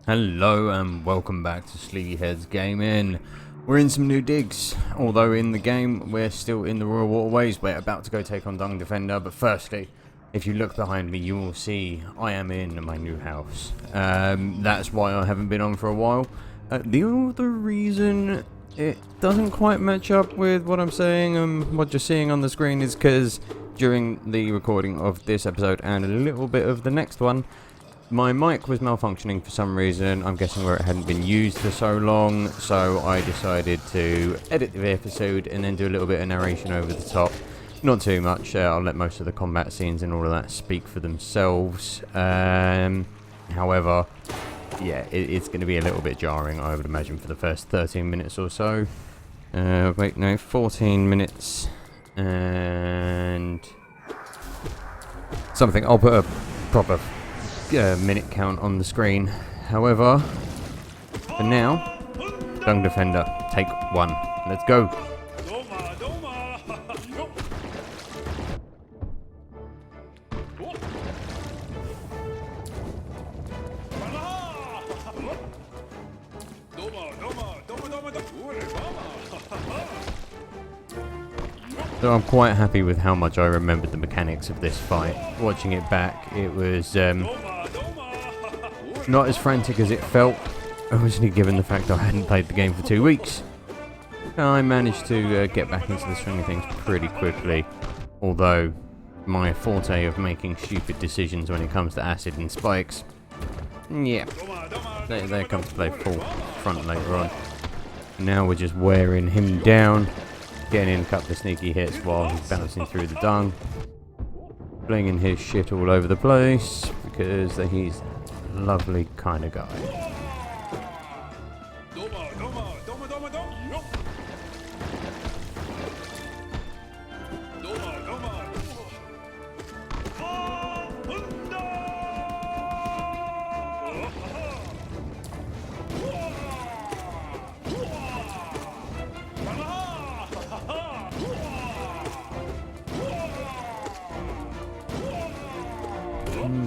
Hello and welcome back to Sleepyhead's Gaming. We're in some new digs, although in the game we're still in the Royal Waterways. We're about to go take on Dung Defender, but firstly, if you look behind me you will see I am in my new house. That's why I haven't been on for a while. The other reason it doesn't quite match up with what I'm saying and what you're seeing on the screen is because during the recording of this episode and a little bit of the next one, my mic was malfunctioning for some reason. I'm guessing where it hadn't been used for so long, so I decided to edit the episode and then do a little bit of narration over the top. Not too much, I'll let most of the combat scenes and all of that speak for themselves. However, yeah, it's going to be a little bit jarring, I would imagine, for the first 13 minutes or so. Wait, no, 14 minutes and something. I'll put a proper minute count on the screen. However, for now, Dung Defender, take one. Let's go. So I'm quite happy with how much I remembered the mechanics of this fight. Watching it back, it was not as frantic as it felt, obviously given the fact I hadn't played the game for 2 weeks. I managed to get back into the swing of things pretty quickly, although my forte of making stupid decisions when it comes to acid and spikes, yeah, they come to play full front later on. Now we're just wearing him down, getting in a couple of sneaky hits while he's bouncing through the dung, flinging his shit all over the place because he's a lovely kind of guy.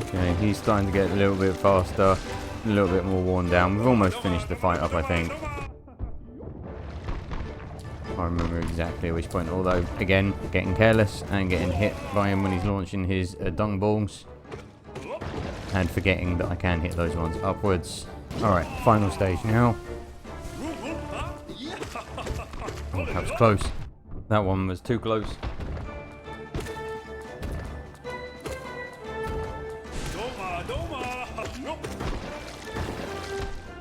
Okay, he's starting to get a little bit faster, a little bit more worn down. We've almost finished the fight up, I think. I remember exactly at which point, although, again, getting careless and getting hit by him when he's launching his dung balls. And forgetting that I can hit those ones upwards. Alright, final stage now. Oh, that was close. That one was too close.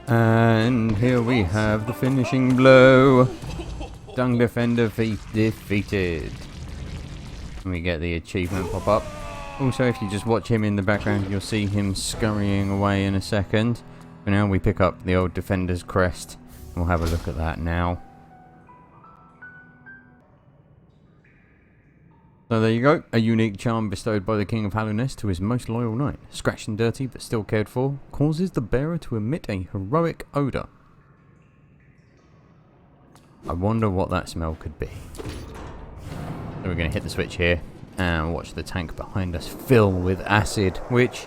And here we have the finishing blow. Dung Defender defeated. And we get the achievement pop up. Also, if you just watch him in the background, you'll see him scurrying away in a second. For now, we pick up the old Defender's crest. We'll have a look at that now. So there you go, a unique charm bestowed by the King of Hallownest to his most loyal knight. Scratched and dirty, but still cared for, causes the bearer to emit a heroic odour. I wonder what that smell could be. So we're going to hit the switch here and watch the tank behind us fill with acid, which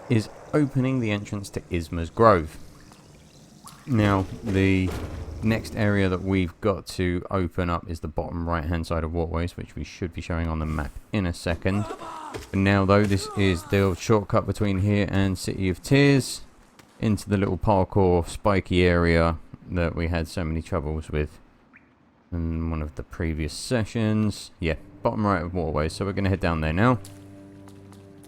is opening the entrance to Ismas Grove. Now, the next area that we've got to open up is the bottom right hand side of Waterways, which we should be showing on the map in a second. For now though, this is the shortcut between here and City of Tears into the little parkour spiky area that we had so many troubles with in one of the previous sessions. Yeah, bottom right of Waterways, so we're going to head down there now.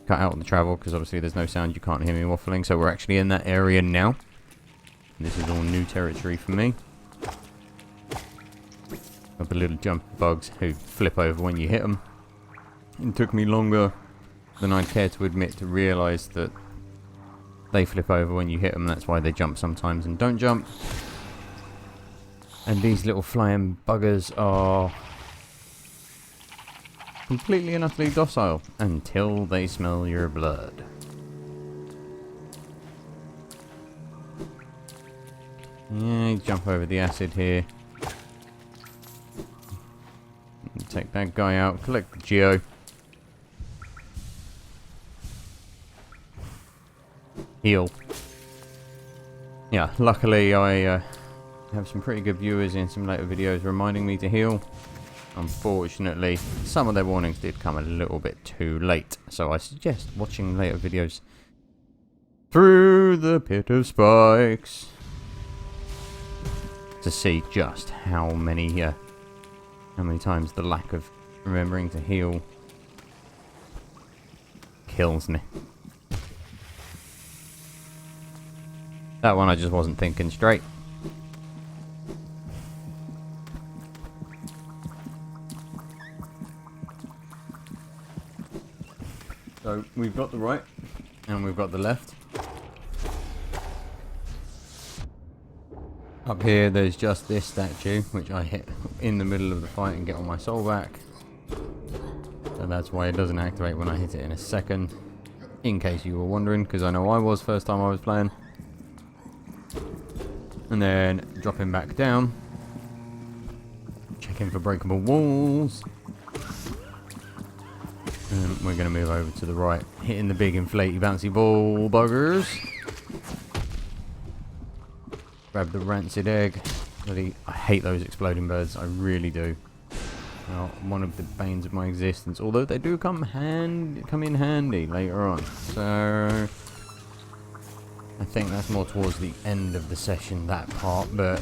Cut out the travel because obviously there's no sound, you can't hear me waffling, so we're actually in that area now. This is all new territory for me. Got the little jump bugs who flip over when you hit them. It took me longer than I'd care to admit to realise that they flip over when you hit them. That's why they jump sometimes and don't jump. And these little flying buggers are completely and utterly docile until they smell your blood. Yeah, jump over the acid here. Take that guy out, collect the geo. Heal. Yeah, luckily I have some pretty good viewers in some later videos reminding me to heal. Unfortunately, some of their warnings did come a little bit too late, so I suggest watching later videos through the pit of spikes to see just how many times the lack of remembering to heal kills me. That one I just wasn't thinking straight. So we've got the right and we've got the left. Up here there's just this statue which I hit in the middle of the fight and get all my soul back. So that's why it doesn't activate when I hit it in a second. In case you were wondering, because I know I was first time I was playing. And then dropping back down. Checking for breakable walls. And we're going to move over to the right. Hitting the big inflatey bouncy ball buggers. Grab the rancid egg. Bloody, I hate those exploding birds. I really do. Well, one of the banes of my existence. Although they do come in handy later on. So I think that's more towards the end of the session, that part. But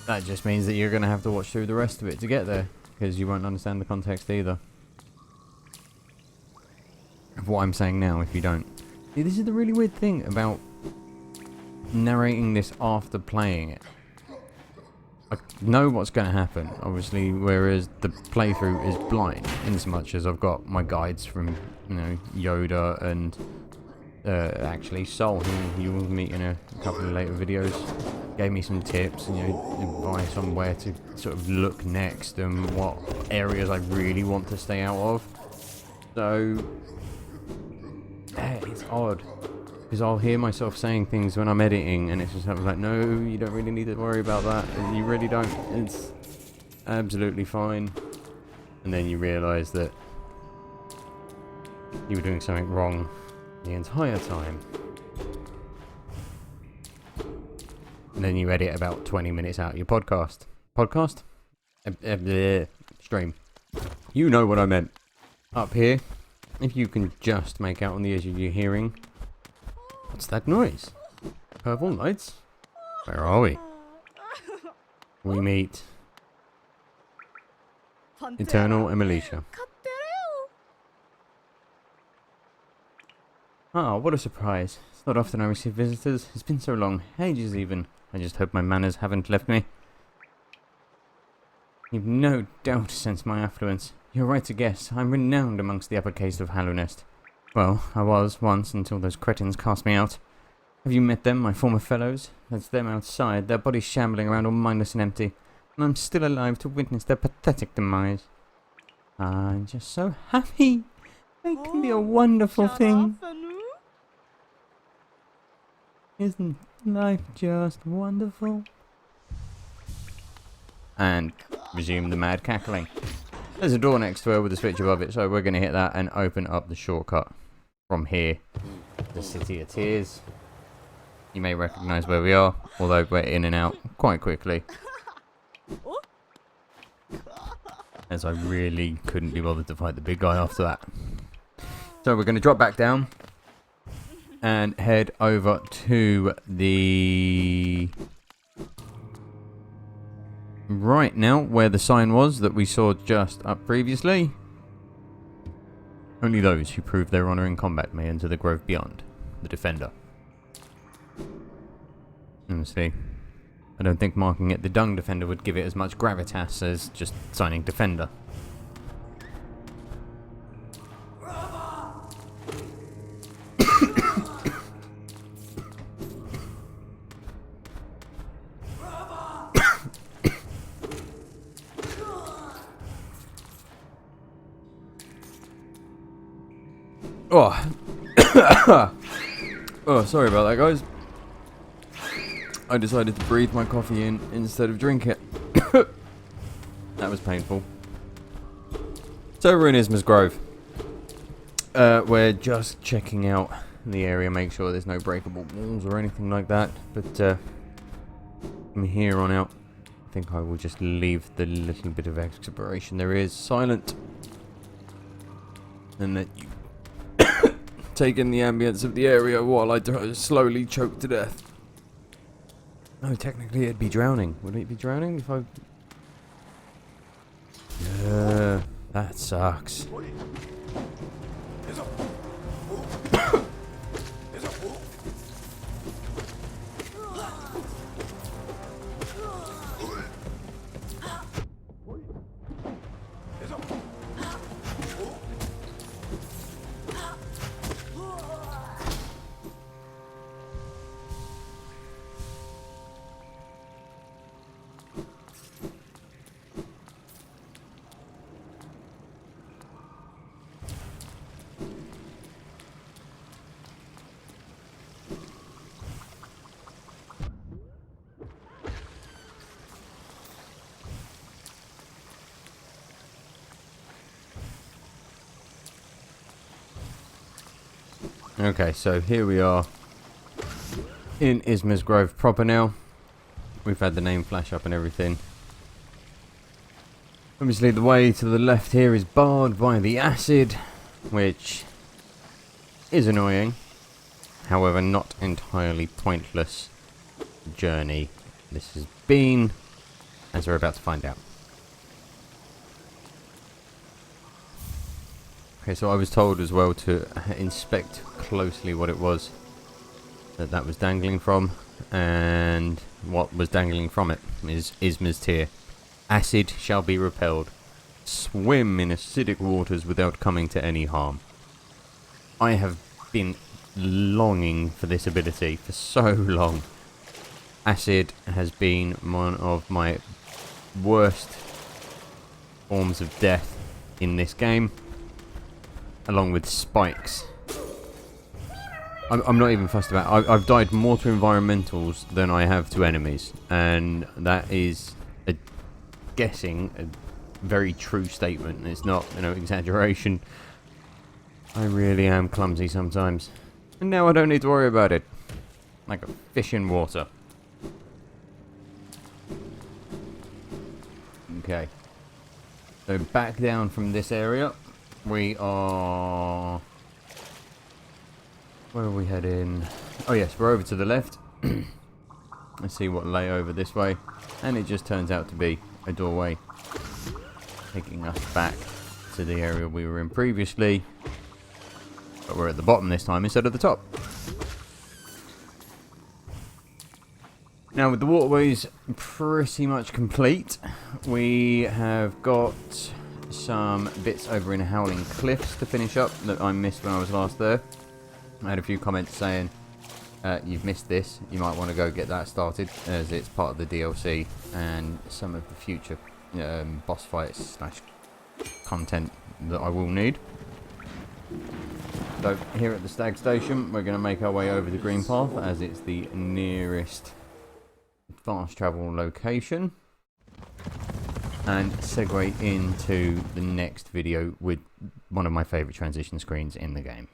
that just means that you're going to have to watch through the rest of it to get there. Because you won't understand the context either of what I'm saying now if you don't. See, this is the really weird thing about narrating this after playing it. I know what's going to happen, obviously, whereas the playthrough is blind, in as much as I've got my guides from, you know, Yoda and actually Sol, who you will meet in a couple of later videos, gave me some tips and, you know, advice on where to sort of look next and what areas I really want to stay out of. So yeah, it's odd, because I'll hear myself saying things when I'm editing and it's just like, no, you don't really need to worry about that, you really don't, it's absolutely fine. And then you realise that you were doing something wrong the entire time. And then you edit about 20 minutes out of your podcast. Stream. You know what I meant. Up here, if you can just make out on the edge of your hearing, what's that noise? Purple lights? Where are we? We meet Eternal and Militia. Oh, what a surprise. It's not often I receive visitors. It's been so long. Ages even. I just hope my manners haven't left me. You've no doubt sensed my affluence. You're right to guess. I'm renowned amongst the upper caste of Hallowest. Well, I was once, until those cretins cast me out. Have you met them, my former fellows? That's them outside, their bodies shambling around all mindless and empty. And I'm still alive to witness their pathetic demise. I'm just so happy. It can be a wonderful thing. Isn't life just wonderful? And resume the mad cackling. There's a door next to her with a switch above it, so we're going to hit that and open up the shortcut from here. The City of Tears. You may recognise where we are, although we're in and out quite quickly, as I really couldn't be bothered to fight the big guy after that. So we're going to drop back down and head over to the right now, where the sign was that we saw just up previously. Only those who prove their honour in combat may enter the grove beyond. The Defender. Honestly, I don't think marking it the Dung Defender would give it as much gravitas as just signing Defender. Oh. Oh, sorry about that, guys. I decided to breathe my coffee in instead of drink it. That was painful. So we're in Ismas Grove. We're just checking out the area, make sure there's no breakable walls or anything like that. But from here on out, I think I will just leave the little bit of exploration there is silent. And let you take in the ambience of the area while I slowly choke to death. No, technically it'd be drowning. Would it be drowning if I... Yeah, that sucks. Okay, so here we are in Ismas Grove proper now. We've had the name flash up and everything. Obviously the way to the left here is barred by the acid, which is annoying. However, not entirely pointless journey this has been, as we're about to find out. Okay, so I was told as well to inspect closely what it was that was dangling from, and what was dangling from it is Isma's tear. Acid shall be repelled. Swim in acidic waters without coming to any harm. I have been longing for this ability for so long. Acid has been one of my worst forms of death in this game, along with spikes. I'm not even fussed about it. I've died more to environmentals than I have to enemies, and that is a very true statement, and it's not, exaggeration. I really am clumsy sometimes, and now I don't need to worry about it, like a fish in water. Okay, so back down from this area. We are... Where are we heading? Oh yes, we're over to the left. Let's see what lay over this way. And it just turns out to be a doorway, taking us back to the area we were in previously. But we're at the bottom this time instead of the top. Now with the waterways pretty much complete, we have got some bits over in Howling Cliffs to finish up that I missed when I was last there. I had a few comments saying you've missed this, you might want to go get that started, as it's part of the DLC and some of the future boss fights / content that I will need. So here at the Stag Station, we're going to make our way over the Green Path, as it's the nearest fast travel location, and segue into the next video with one of my favourite transition screens in the game.